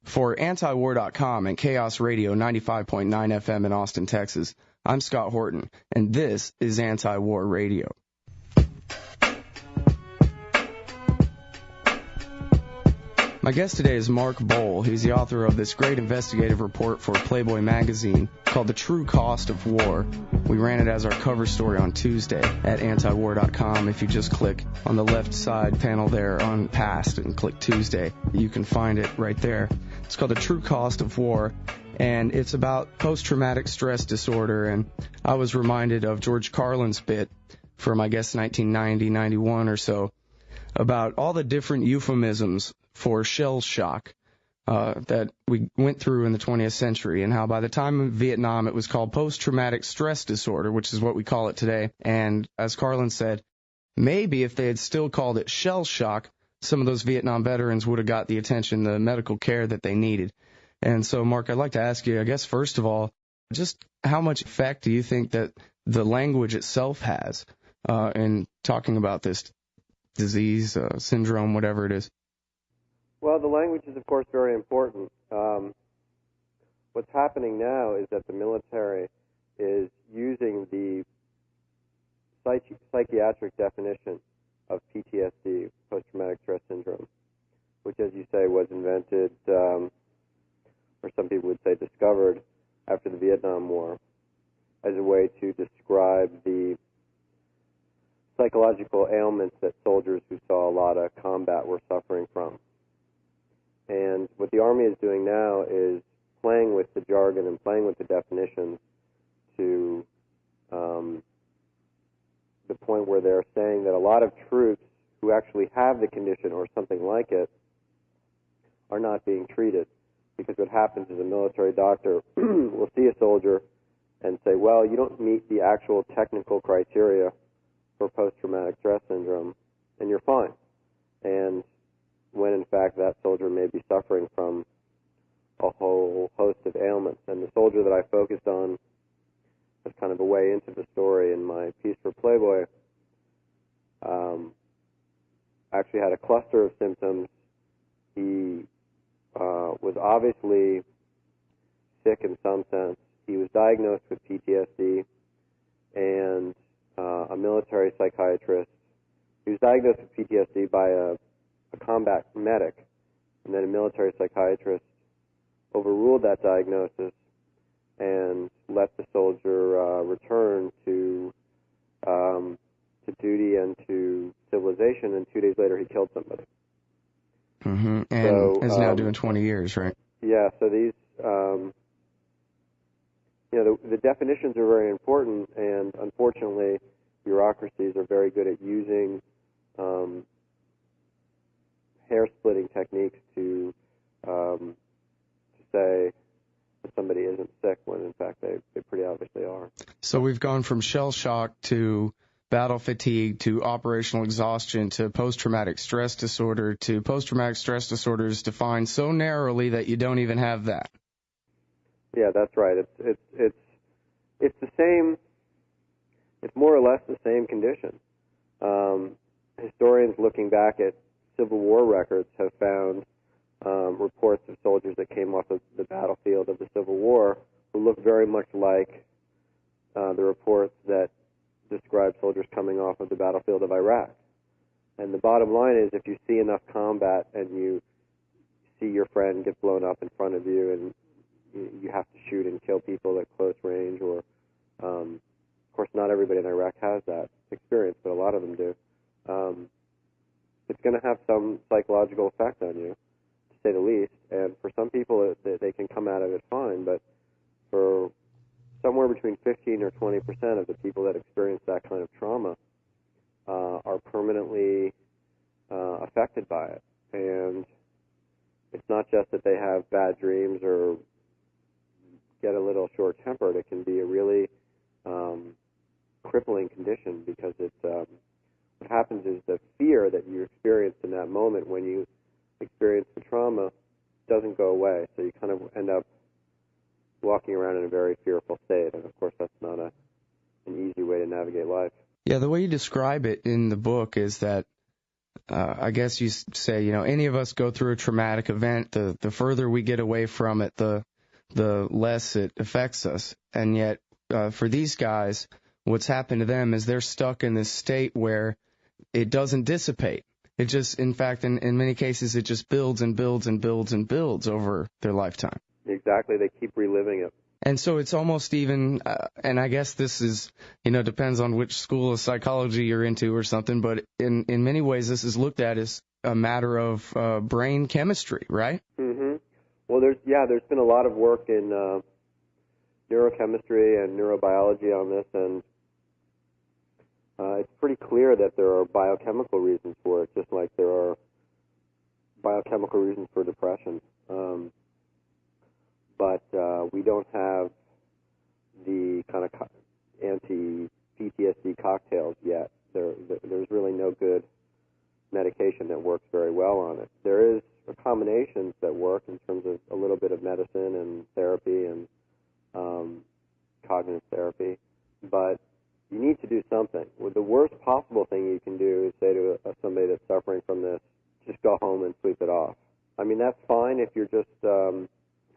For antiwar.com and Chaos Radio 95.9 FM in Austin, Texas, I'm Scott Horton, and this is Anti-War Radio. My guest today is Mark Boal. He's the author of this great investigative report for Playboy magazine called The True Cost of War. We ran it as our cover story on Tuesday at antiwar.com. If you just click on the left side panel there on Past and click Tuesday, you can find it right there. It's called The True Cost of War, and it's about post-traumatic stress disorder. And I was reminded of George Carlin's bit from, I guess, 1990, 91 or so, about all the different euphemisms for shell shock that we went through in the 20th century, and how by the time of Vietnam it was called post-traumatic stress disorder, which is what we call it today. And as Carlin said, maybe if they had still called it shell shock, some of those Vietnam veterans would have got the attention, the medical care that they needed. And so, Mark, I'd like to ask you, I guess, first of all, just how much effect do you think that the language itself has in talking about this disease, syndrome, whatever it is? Well, the language is, of course, very important. What's happening now is that the military is using the psychiatric definition of PTSD, post-traumatic stress syndrome, which, as you say, was invented, or some people would say discovered, after the Vietnam War, as a way to describe the psychological ailments that soldiers who saw a lot of combat were suffering from. And what the Army is doing now is playing with the jargon and playing with the definitions to the point where they're saying that a lot of troops who actually have the condition or something like it are not being treated. Because what happens is a military doctor will see a soldier and say, well, you don't meet the actual technical criteria for post-traumatic stress syndrome, and you're fine. And when in fact that soldier may be suffering from a whole host of ailments. And the soldier that I focused on as kind of a way into the story in my piece for Playboy actually had a cluster of symptoms. He was obviously sick in some sense. He was diagnosed with PTSD, and a military psychiatrist. He was diagnosed with PTSD by a combat medic, and then a military psychiatrist overruled that diagnosis and let the soldier return to duty and to civilization, and 2 days later he killed somebody. Mm-hmm. And is now doing 20 years, right? Yeah, so these, the definitions are very important, and unfortunately bureaucracies are very good at using hair-splitting techniques to say that somebody isn't sick when, in fact, they pretty obviously are. So we've gone from shell shock to battle fatigue to operational exhaustion to post-traumatic stress disorder to post-traumatic stress disorder is defined so narrowly that you don't even have that. Yeah, that's right. It's the same. It's more or less the same condition. Historians looking back at Civil War records have found reports of soldiers that came off of the battlefield of the Civil War who look very much like the reports that describe soldiers coming off of the battlefield of Iraq. And the bottom line is, if you see enough combat and you see your friend get blown up in front of you and you have to shoot and kill people at close range, or of course not everybody in Iraq has that experience, but a lot of them do, it's going to have some psychological effect on you, to say the least. And for some people, they can come out of it fine, but for somewhere between 15 or 20% of the people that experience that kind of trauma are permanently affected by it. And it's not just that they have bad dreams or get a little short-tempered. It can be a really crippling condition, because what happens is the fear that you experienced in that moment when you experience the trauma doesn't go away. So you kind of end up walking around in a very fearful state. And, of course, that's not an easy way to navigate life. Yeah, the way you describe it in the book is that I guess you say, you know, any of us go through a traumatic event, the further we get away from it, the less it affects us. And yet, for these guys, what's happened to them is they're stuck in this state where it doesn't dissipate. It just, in fact, in many cases, it just builds and builds and builds and builds over their lifetime. Exactly. They keep reliving it. And so it's almost even, and I guess this is, you know, depends on which school of psychology you're into or something, but in many ways this is looked at as a matter of brain chemistry, right? Mm-hmm. Well, there's been a lot of work in neurochemistry and neurobiology on this, and it's pretty clear that there are biochemical reasons for it, just like there are biochemical reasons for depression. But we don't have the kind of anti-PTSD cocktails yet. There's really no good medication that works very well on it. There is combinations that work in terms of a little bit of medicine and therapy and cognitive therapy, but you need to do something. Well, the worst possible thing you can do is say to somebody that's suffering from this, just go home and sleep it off. I mean, that's fine if you're just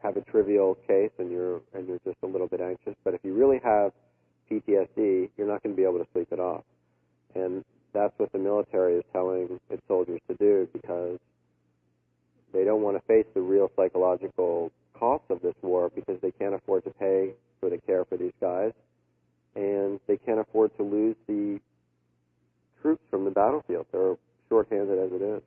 have a trivial case and you're just a little bit anxious, but if you really have PTSD, you're not going to be able to sleep it off. And that's what the military is telling its soldiers to do, because they don't want to face the real psychological costs of this war, because they can't afford to pay for the care for these guys, and they can't afford to lose the troops from the battlefield. They're shorthanded as it is.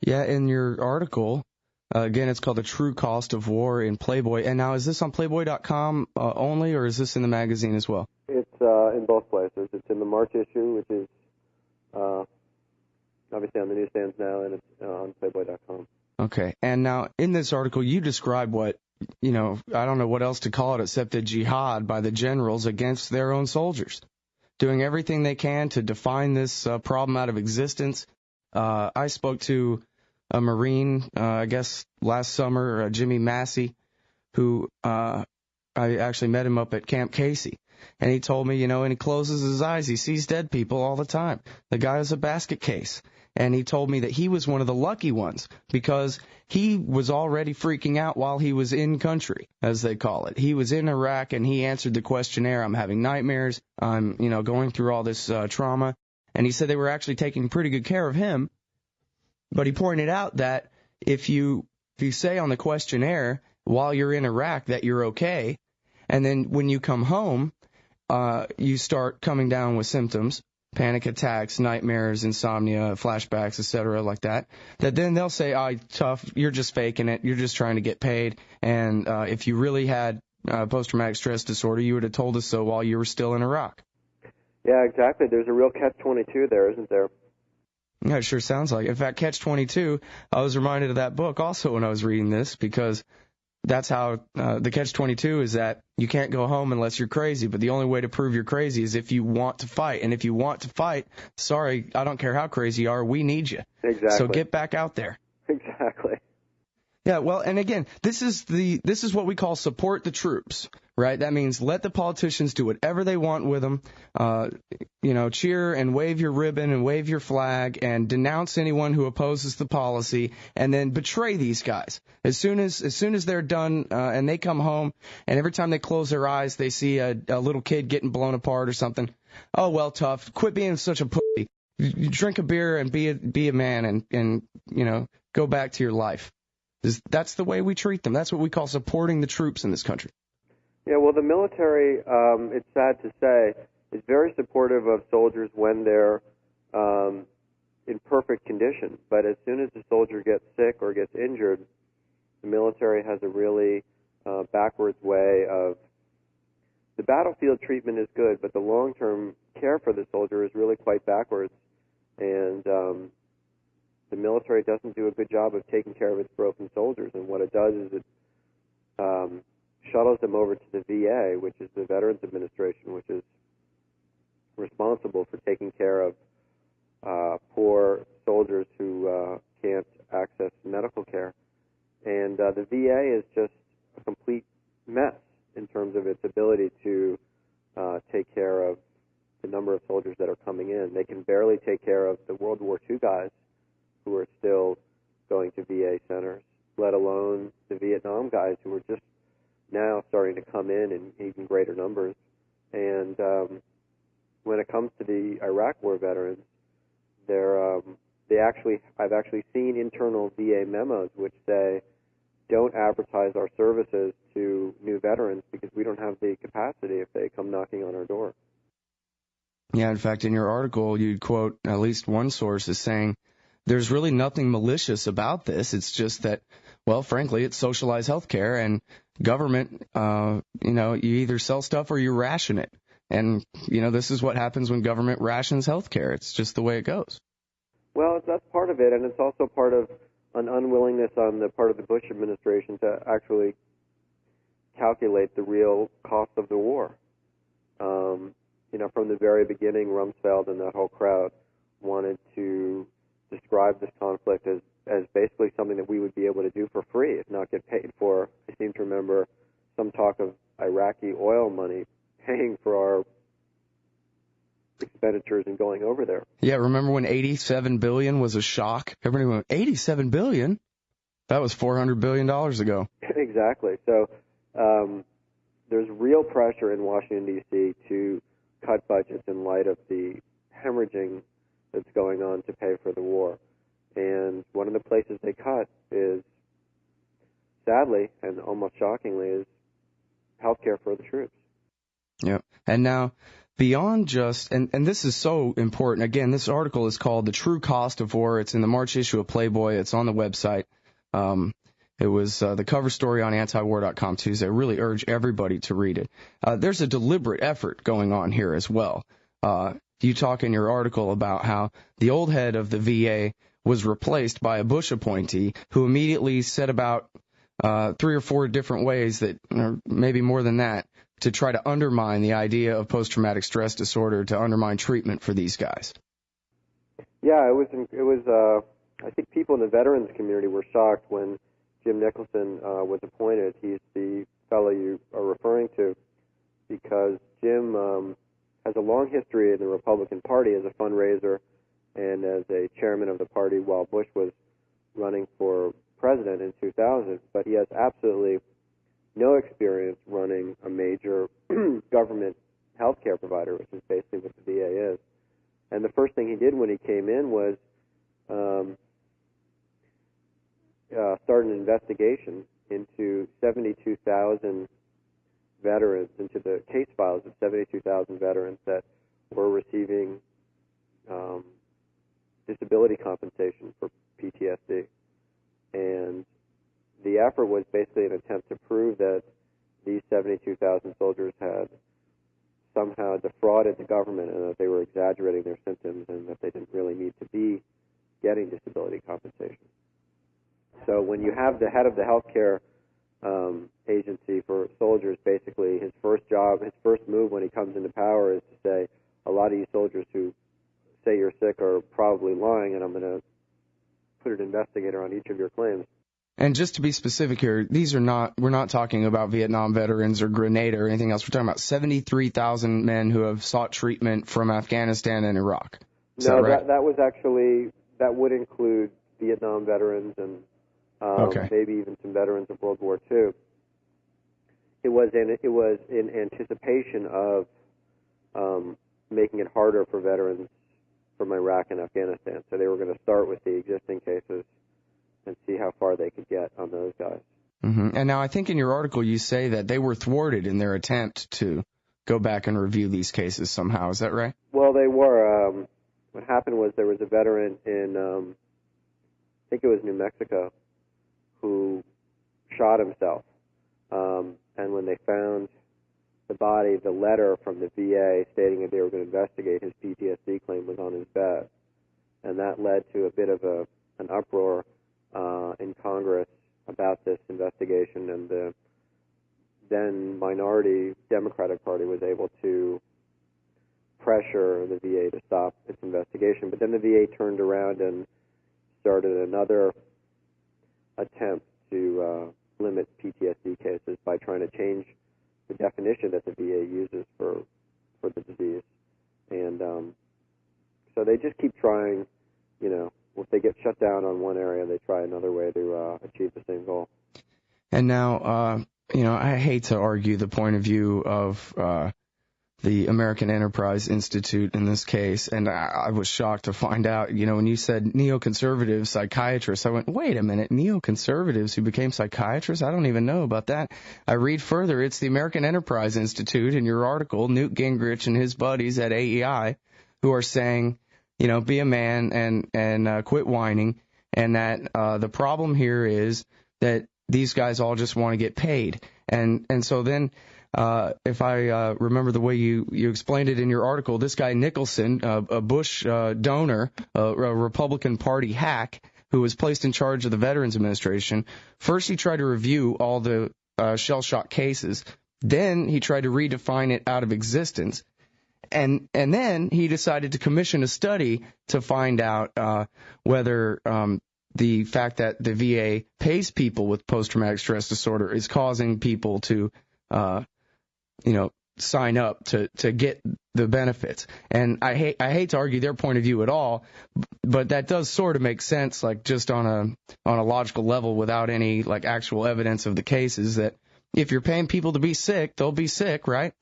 Yeah, in your article, again, it's called The True Cost of War in Playboy. And now, is this on Playboy.com only, or is this in the magazine as well? It's in both places. It's in the March issue, which is obviously on the newsstands now, and it's on Playboy.com. Okay. And now, in this article, you describe what, you know, I don't know what else to call it except a jihad by the generals against their own soldiers, doing everything they can to define this problem out of existence. I spoke to a Marine, I guess last summer, Jimmy Massey, who I actually met him up at Camp Casey. And he told me, you know, and he closes his eyes, he sees dead people all the time. The guy has a basket case. And he told me that he was one of the lucky ones, because he was already freaking out while he was in country, as they call it. He was in Iraq, and he answered the questionnaire, I'm having nightmares, I'm, you know, going through all this trauma. And he said they were actually taking pretty good care of him. But he pointed out that if you say on the questionnaire while you're in Iraq that you're okay, and then when you come home, you start coming down with symptoms, panic attacks, nightmares, insomnia, flashbacks, etc., like that, that then they'll say, oh, tough, you're just faking it, you're just trying to get paid, and if you really had post-traumatic stress disorder, you would have told us so while you were still in Iraq. Yeah, exactly. There's a real catch-22 there, isn't there? Yeah, it sure sounds like it. In fact, Catch-22, I was reminded of that book also when I was reading this, because that's how the Catch-22 is that you can't go home unless you're crazy, but the only way to prove you're crazy is if you want to fight. And if you want to fight, sorry, I don't care how crazy you are, we need you. Exactly. So get back out there. Exactly. Yeah, well, and again, this is what we call support the troops, right? That means let the politicians do whatever they want with them, you know, cheer and wave your ribbon and wave your flag and denounce anyone who opposes the policy, and then betray these guys. As soon as they're done and they come home, and every time they close their eyes, they see a little kid getting blown apart or something. Oh, well, tough. Quit being such a pussy. You drink a beer and be a man and you know, go back to your life. That's the way we treat them. That's what we call supporting the troops in this country. Yeah, well, the military, it's sad to say, is very supportive of soldiers when they're in perfect condition. But as soon as the soldier gets sick or gets injured, the military has a really backwards way of... The battlefield treatment is good, but the long-term care for the soldier is really quite backwards. And the military doesn't do a good job of taking care of its broken soldiers, and what it does is it shuttles them over to the VA, which is the Veterans Administration, which is responsible for taking care of poor soldiers who can't access medical care. And the VA is just a complete mess in terms of its ability to take care of the number of soldiers that are coming in. They can barely take care of the World War II guys who are still going to VA centers, let alone the Vietnam guys who are just now starting to come in even greater numbers. And when it comes to the Iraq War veterans, I've actually seen internal VA memos which say, don't advertise our services to new veterans because we don't have the capacity if they come knocking on our door. Yeah, in fact, in your article, you quote at least one source as saying, there's really nothing malicious about this. It's just that, well, frankly, it's socialized healthcare, and government, you either sell stuff or you ration it. And, this is what happens when government rations healthcare. It's just the way it goes. Well, that's part of it, and it's also part of an unwillingness on the part of the Bush administration to actually calculate the real cost of the war. From the very beginning, Rumsfeld and that whole crowd wanted to describe this conflict as basically something that we would be able to do for free, if not get paid for. I seem to remember some talk of Iraqi oil money paying for our expenditures in going over there. Yeah, remember when $87 billion was a shock? Everybody went, $87 billion? That was $400 billion ago. Exactly. So there's real pressure in Washington, D.C. to cut budgets in light of the hemorrhaging that's going on to pay for the war. And one of the places they cut is, sadly and almost shockingly, is health care for the troops. Yeah. And now, beyond just, and this is so important, again, this article is called The True Cost of War. It's in the March issue of Playboy. It's on the website. It was the cover story on antiwar.com Tuesday. I really urge everybody to read it. There's a deliberate effort going on here as well. You talk in your article about how the old head of the VA was replaced by a Bush appointee who immediately set about 3 or 4 different ways that, or maybe more than that, to try to undermine the idea of post-traumatic stress disorder, to undermine treatment for these guys. Yeah, it was. I think people in the veterans community were shocked when Jim Nicholson was appointed. He's the fellow you are referring to, because Jim has a long history in the Republican Party as a fundraiser and as a chairman of the party while Bush was running for president in 2000. But he has absolutely no experience running a major government healthcare provider, which is basically what the VA is. And the first thing he did when he came in was start an investigation into 72,000 veterans, into the case files of 72,000 veterans that were receiving disability compensation for PTSD. And the effort was basically an attempt to prove that these 72,000 soldiers had somehow defrauded the government and that they were exaggerating their symptoms and that they didn't really need to be getting disability compensation. So when you have the head of the healthcare agency for soldiers, basically his first move when he comes into power is to say, a lot of you soldiers who say you're sick are probably lying, and I'm going to put an investigator on each of your claims. And just to be specific here, we're not talking about Vietnam veterans or Grenada or anything else. We're talking about 73,000 men who have sought treatment from Afghanistan and Iraq. No, right? that would include Vietnam veterans and maybe even some veterans of World War II. It was in anticipation of making it harder for veterans from Iraq and Afghanistan. So they were going to start with the existing cases and see how far they could get on those guys. Mm-hmm. And now I think in your article you say that they were thwarted in their attempt to go back and review these cases somehow. Is that right? Well, they were. What happened was there was a veteran in, I think it was New Mexico, who shot himself. And when they found the body, the letter from the VA stating that they were going to investigate his PTSD claim was on his bed. And that led to a bit of an uproar in Congress about this investigation, and the then minority Democratic Party was able to pressure the VA to stop its investigation. But then the VA turned around and started another attempt to limit PTSD cases by trying to change the definition that the VA uses for the disease. And so they just keep trying, if they get shut down on one area, they try another way to achieve the same goal. And now, I hate to argue the point of view of the American Enterprise Institute in this case, and I was shocked to find out, when you said neoconservative psychiatrists, I went, wait a minute, neoconservatives who became psychiatrists? I don't even know about that. I read further, it's the American Enterprise Institute in your article, Newt Gingrich and his buddies at AEI, who are saying, be a man and quit whining, and that the problem here is that these guys all just want to get paid. And so then, if I remember the way you explained it in your article, this guy Nicholson, a Bush donor, a Republican Party hack, who was placed in charge of the Veterans Administration, first he tried to review all the shell shock cases. Then he tried to redefine it out of existence. And then he decided to commission a study to find out whether the fact that the VA pays people with post-traumatic stress disorder is causing people to, sign up to get the benefits. And I hate to argue their point of view at all, but that does sort of make sense, like just on a logical level without any like actual evidence of the cases, that if you're paying people to be sick, they'll be sick, right?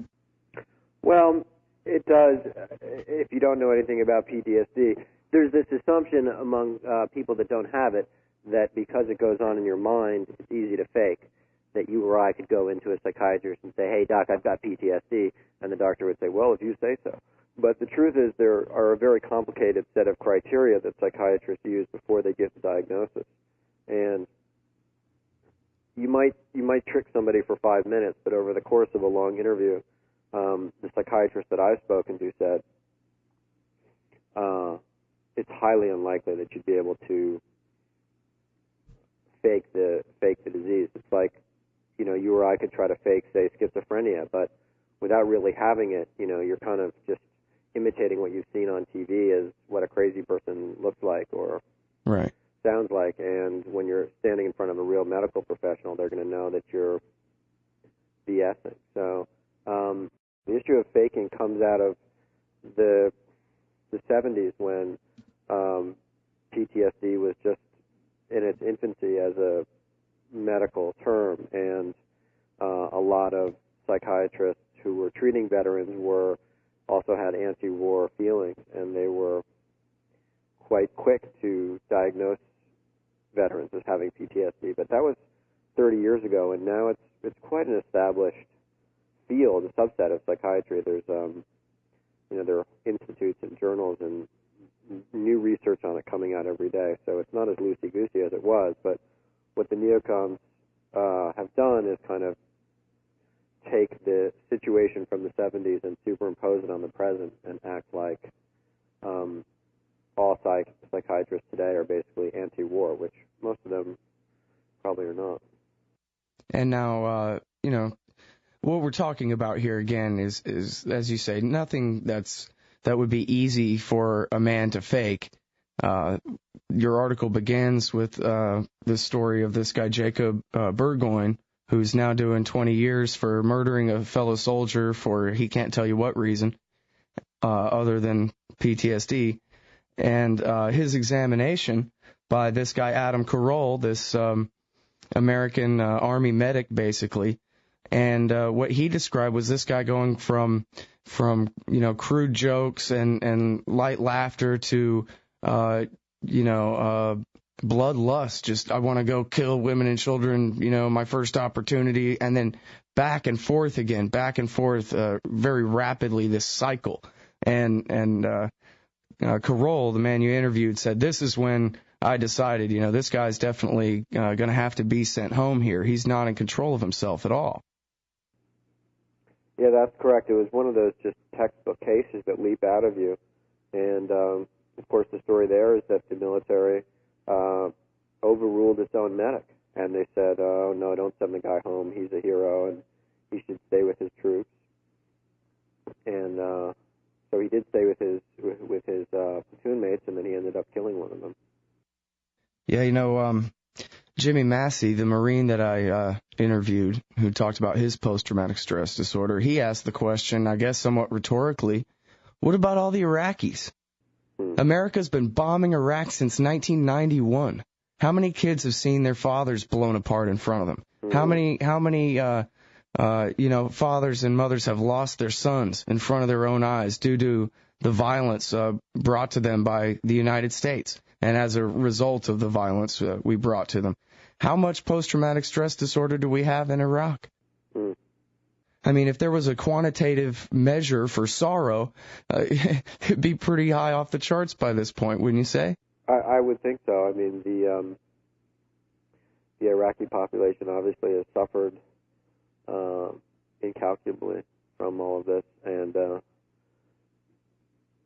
Well, it does. If you don't know anything about PTSD, there's this assumption among people that don't have it that because it goes on in your mind, it's easy to fake. That you or I could go into a psychiatrist and say, hey, doc, I've got PTSD, and the doctor would say, well, if you say so. But the truth is there are a very complicated set of criteria that psychiatrists use before they give the diagnosis. And you might trick somebody for 5 minutes, but over the course of a long interview, the psychiatrist that I've spoken to said, it's highly unlikely that you'd be able to fake the disease. It's like, you or I could try to fake, say, schizophrenia, but without really having it, you're kind of just imitating what you've seen on TV as what a crazy person looks like or right. sounds like. And when you're standing in front of a real medical professional, they're going to know that you're BSing. So the issue of faking comes out of the 70s when PTSD was just in its infancy as a medical term, and a lot of psychiatrists who were treating veterans also had anti-war feelings, and they were quite quick to diagnose veterans as having PTSD. But that was 30 years ago, and now it's quite an established field, a subset of psychiatry. There's there are institutes and journals and new research on it coming out every day. So it's not as loosey-goosey as it was, but what the neocons have done is kind of take the situation from the 70s and superimpose it on the present and act like all psychiatrists today are basically anti-war, which most of them probably are not. And now, what we're talking about here again is as you say, nothing that would be easy for a man to fake. Your article begins with the story of this guy, Jacob Burgoyne, who's now doing 20 years for murdering a fellow soldier for he can't tell you what reason other than PTSD. And his examination by this guy, Adam Caroll, this American Army medic, basically. And what he described was this guy going from crude jokes and light laughter to bloodlust, just I want to go kill women and children, my first opportunity, and then back and forth, very rapidly, this cycle. And Caroll, the man you interviewed, said, this is when I decided, this guy's definitely going to have to be sent home here. He's not in control of himself at all. Yeah, that's correct. It was one of those just textbook cases that leap out of you. And, of course, the story there is that the military overruled its own medic. And they said, oh, no, don't send the guy home. He's a hero, and he should stay with his troops. And so he did stay with his platoon mates, and then he ended up killing one of them. Yeah, Jimmy Massey, the Marine that I interviewed, who talked about his post-traumatic stress disorder, he asked the question, I guess somewhat rhetorically, What about all the Iraqis? America's been bombing Iraq since 1991. How many kids have seen their fathers blown apart in front of them? How many fathers and mothers have lost their sons in front of their own eyes due to the violence brought to them by the United States, and as a result of the violence we brought to them? How much post-traumatic stress disorder do we have in Iraq? I mean, if there was a quantitative measure for sorrow, it'd be pretty high off the charts by this point, wouldn't you say? I would think so. I mean, the Iraqi population obviously has suffered incalculably from all of this, and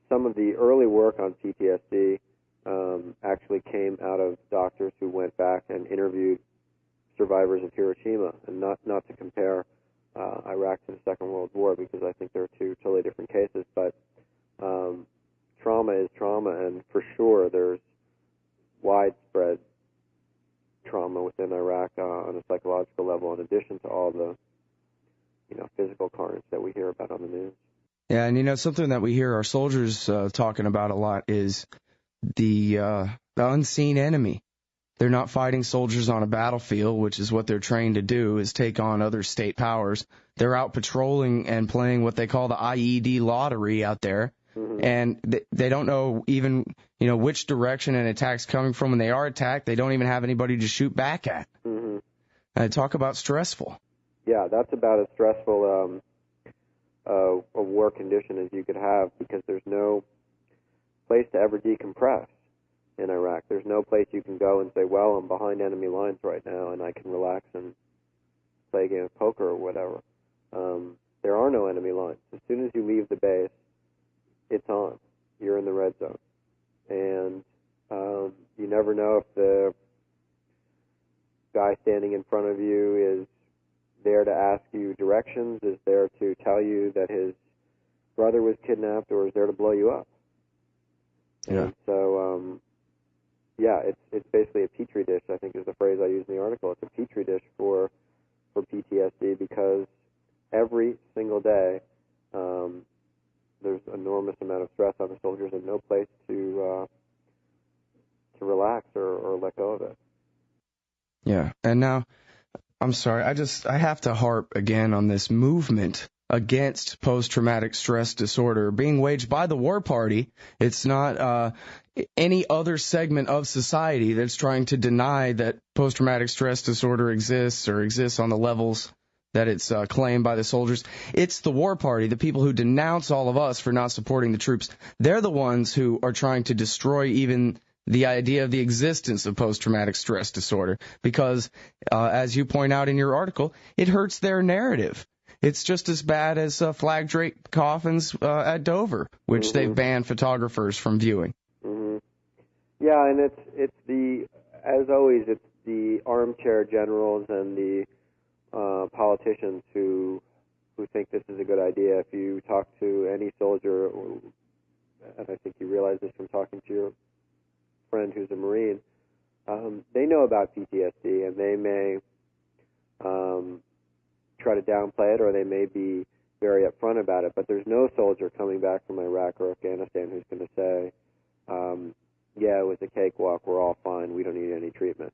some of the early work on PTSD actually came out of doctors who went back and interviewed survivors of Hiroshima, and not to compare Iraq to the Second World War, because I think they're two totally different cases, but trauma is trauma, and for sure there's widespread trauma within Iraq on a psychological level, in addition to all the physical carnage that we hear about on the news. Yeah, and something that we hear our soldiers talking about a lot is the unseen enemy. They're not fighting soldiers on a battlefield, which is what they're trained to do, is take on other state powers. They're out patrolling and playing what they call the IED lottery out there. And they don't know even, which direction an attack's coming from. When they are attacked, they don't even have anybody to shoot back at. Talk about stressful. Yeah, that's about as stressful a war condition as you could have, because there's no place to ever decompress in Iraq. There's no place you can go and say, well, I'm behind enemy lines right now, and I can relax and play a game of poker or whatever. There are no enemy lines. As soon as you leave the base, it's on. You're in the red zone. And you never know if the guy standing in front of you is there to ask you directions, is there to tell you that his brother was kidnapped, or is there to blow you up. Yeah. And so, it's basically a petri dish, I think is the phrase I use in the article. It's a petri dish for PTSD, because every single day there's an enormous amount of stress on the soldiers and no place to relax or let go of it. Yeah, and now, I'm sorry, I have to harp again on this movement against post-traumatic stress disorder being waged by the war party. It's not any other segment of society that's trying to deny that post-traumatic stress disorder exists or exists on the levels that it's claimed by the soldiers. It's the war party, the people who denounce all of us for not supporting the troops. They're the ones who are trying to destroy even the idea of the existence of post-traumatic stress disorder, because, as you point out in your article, it hurts their narrative. It's just as bad as flag draped coffins at Dover, which they've banned photographers from viewing. Yeah, and it's as always, it's the armchair generals and the politicians who think this is a good idea. If you talk to any soldier, and I think you realize this from talking to your friend who's a Marine, they know about PTSD, and they may try to downplay it, or they may be very upfront about it, but there's no soldier coming back from Iraq or Afghanistan who's going to say, yeah, it was a cakewalk, we're all fine, we don't need any treatment.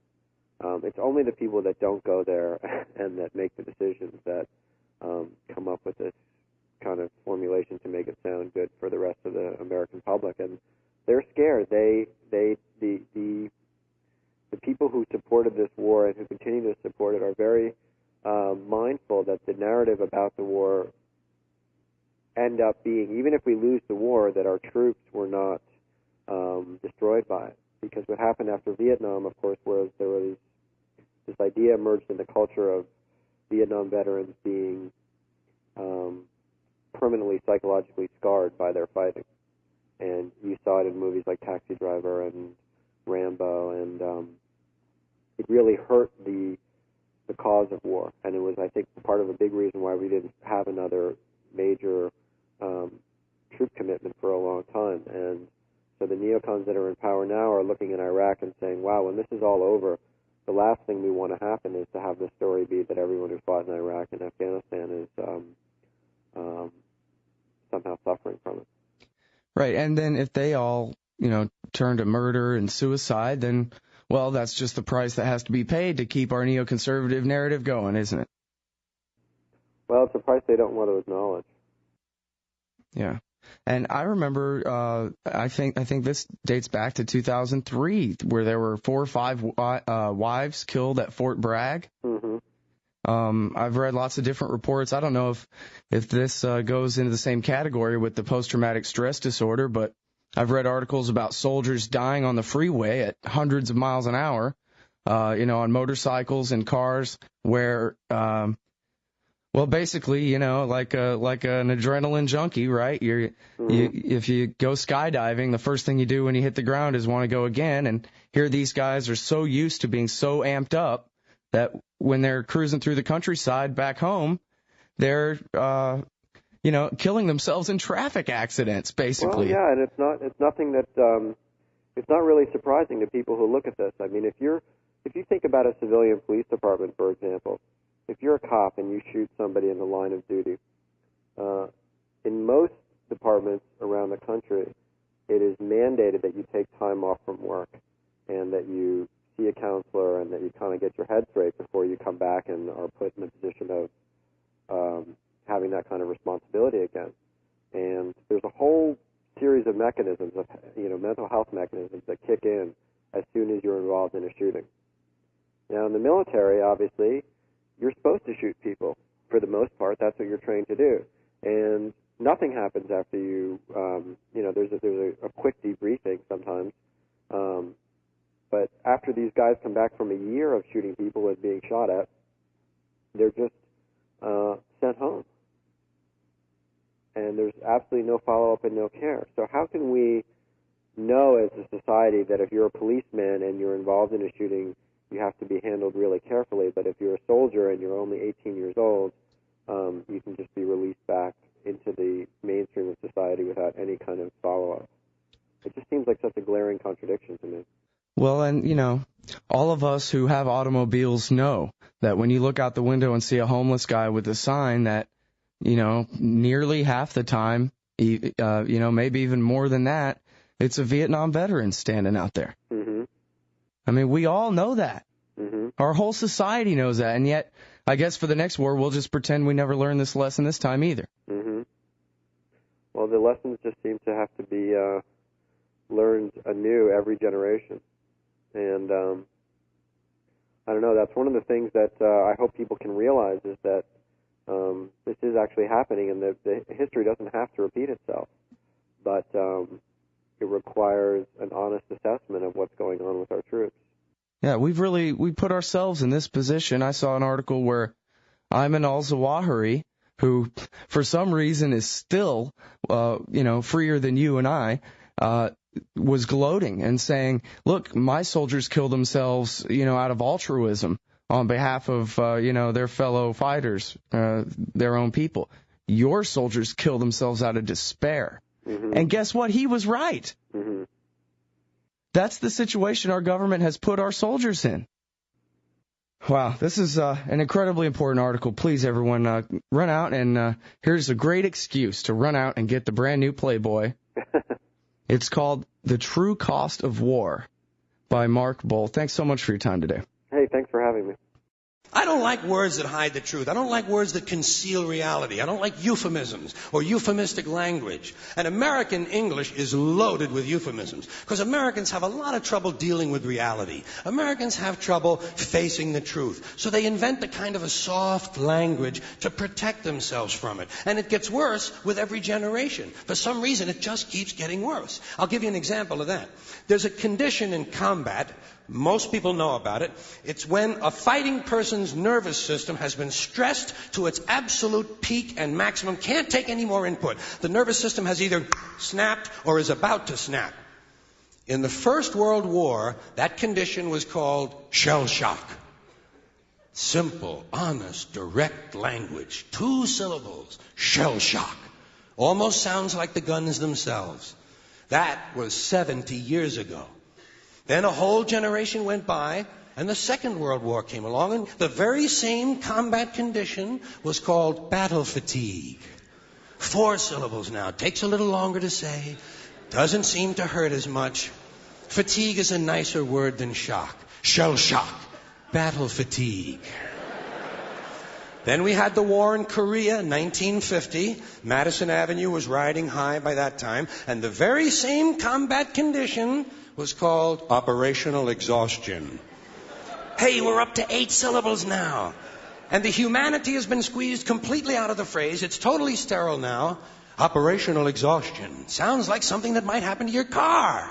It's only the people that don't go there and that make the decisions that come up with this kind of formulation to make it sound good for the rest of the American public, and they're scared. The people who supported this war and who continue to support it are very mindful that the narrative about the war end up being, even if we lose the war, that our troops were not destroyed by it. Because what happened after Vietnam, of course, was there was this idea emerged in the culture of Vietnam veterans being permanently psychologically scarred by their fighting. And you saw it in movies like Taxi Driver and Rambo, and it really hurt the cause of war. And it was, I think, part of a big reason why we didn't have another major troop commitment for a long time. And so the neocons that are in power now are looking at Iraq and saying, wow, when this is all over, the last thing we want to happen is to have the story be that everyone who fought in Iraq and Afghanistan is somehow suffering from it. Right, and then if they all, turn to murder and suicide, then, well, that's just the price that has to be paid to keep our neoconservative narrative going, isn't it? Well, it's a price they don't want to acknowledge. Yeah. And I remember, I think this dates back to 2003, where there were 4 or 5 wives killed at Fort Bragg. Mm-hmm. I've read lots of different reports. I don't know if this goes into the same category with the post-traumatic stress disorder, but I've read articles about soldiers dying on the freeway at hundreds of miles an hour, on motorcycles and cars where, well, basically, like an adrenaline junkie, right? If you go skydiving, the first thing you do when you hit the ground is want to go again. And here these guys are so used to being so amped up that when they're cruising through the countryside back home, they're, killing themselves in traffic accidents, basically. Well, yeah, and it's nothing that, it's not really surprising to people who look at this. I mean, if you think about a civilian police department, for example, if you're a cop and you shoot somebody in the line of duty, in most departments around the country, it is mandated that you take time off from work and that you see a counselor and that you kind of get your head straight before you come back and are put in a position of having that kind of responsibility again. And there's a whole series of mechanisms, of mental health mechanisms that kick in as soon as you're involved in a shooting. Now, in the military, obviously, you're supposed to shoot people. For the most part, that's what you're trained to do. And nothing happens after you, there's a quick debriefing sometimes. But after these guys come back from a year of shooting people and being shot at, they're just sent home. And there's absolutely no follow-up and no care. So how can we know as a society that if you're a policeman and you're involved in a shooting, you have to be handled really carefully, but if you're a soldier and you're only 18 years old, you can just be released back into the mainstream of society without any kind of follow-up? It just seems like such a glaring contradiction to me. Well, and, all of us who have automobiles know that when you look out the window and see a homeless guy with a sign that, nearly half the time, maybe even more than that, it's a Vietnam veteran standing out there. Mm-hmm. I mean, we all know that. Mm-hmm. Our whole society knows that, and yet, I guess for the next war, we'll just pretend we never learned this lesson this time either. Mm-hmm. Well, the lessons just seem to have to be learned anew every generation. And I don't know, that's one of the things that I hope people can realize is that this is actually happening, and the history doesn't have to repeat itself. But it requires an honest assessment of what's going on with our troops. Yeah, we put ourselves in this position. I saw an article where Ayman al-Zawahiri, who for some reason is still, freer than you and I, was gloating and saying, look, my soldiers kill themselves, out of altruism on behalf of, their fellow fighters, their own people. Your soldiers kill themselves out of despair. Mm-hmm. And guess what? He was right. Mm-hmm. That's the situation our government has put our soldiers in. Wow, this is an incredibly important article. Please, everyone, run out, and here's a great excuse to run out and get the brand new Playboy. It's called The True Cost of War by Mark Boal. Thanks so much for your time today. Hey, thanks for having me. I don't like words that hide the truth. I don't like words that conceal reality. I don't like euphemisms or euphemistic language. And American English is loaded with euphemisms because Americans have a lot of trouble dealing with reality. Americans have trouble facing the truth. So they invent a kind of a soft language to protect themselves from it. And it gets worse with every generation. For some reason, it just keeps getting worse. I'll give you an example of that. There's a condition in combat. Most people know about it. It's when a fighting person's nervous system has been stressed to its absolute peak and maximum, can't take any more input. The nervous system has either snapped or is about to snap. In the First World War, that condition was called shell shock. Simple, honest, direct language. 2 syllables. Shell shock. Almost sounds like the guns themselves. That was 70 years ago. Then a whole generation went by, and the Second World War came along, and the very same combat condition was called battle fatigue. 4 syllables now. Takes a little longer to say. Doesn't seem to hurt as much. Fatigue is a nicer word than shock. Shell shock. Battle fatigue. Then we had the war in Korea, 1950. Madison Avenue was riding high by that time, and the very same combat condition was called operational exhaustion. Hey, we're up to 8 syllables now. And the humanity has been squeezed completely out of the phrase. It's totally sterile now. Operational exhaustion. Sounds like something that might happen to your car.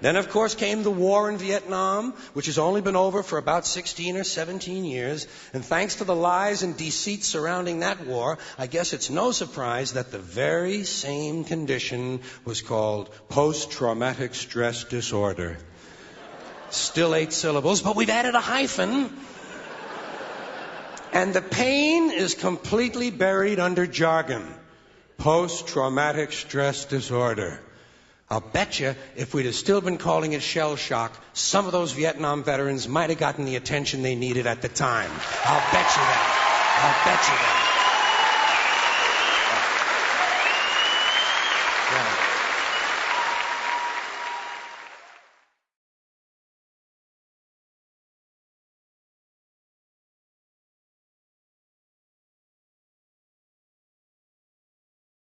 Then, of course, came the war in Vietnam, which has only been over for about 16 or 17 years. And thanks to the lies and deceit surrounding that war, I guess it's no surprise that the very same condition was called Post-Tramatic Stress Disorder. Still 8 syllables, but we've added a hyphen. And the pain is completely buried under jargon. Post-Traumatic Stress Disorder. I'll bet you if we'd have still been calling it shell shock, some of those Vietnam veterans might have gotten the attention they needed at the time. I'll bet you that. I'll bet you that.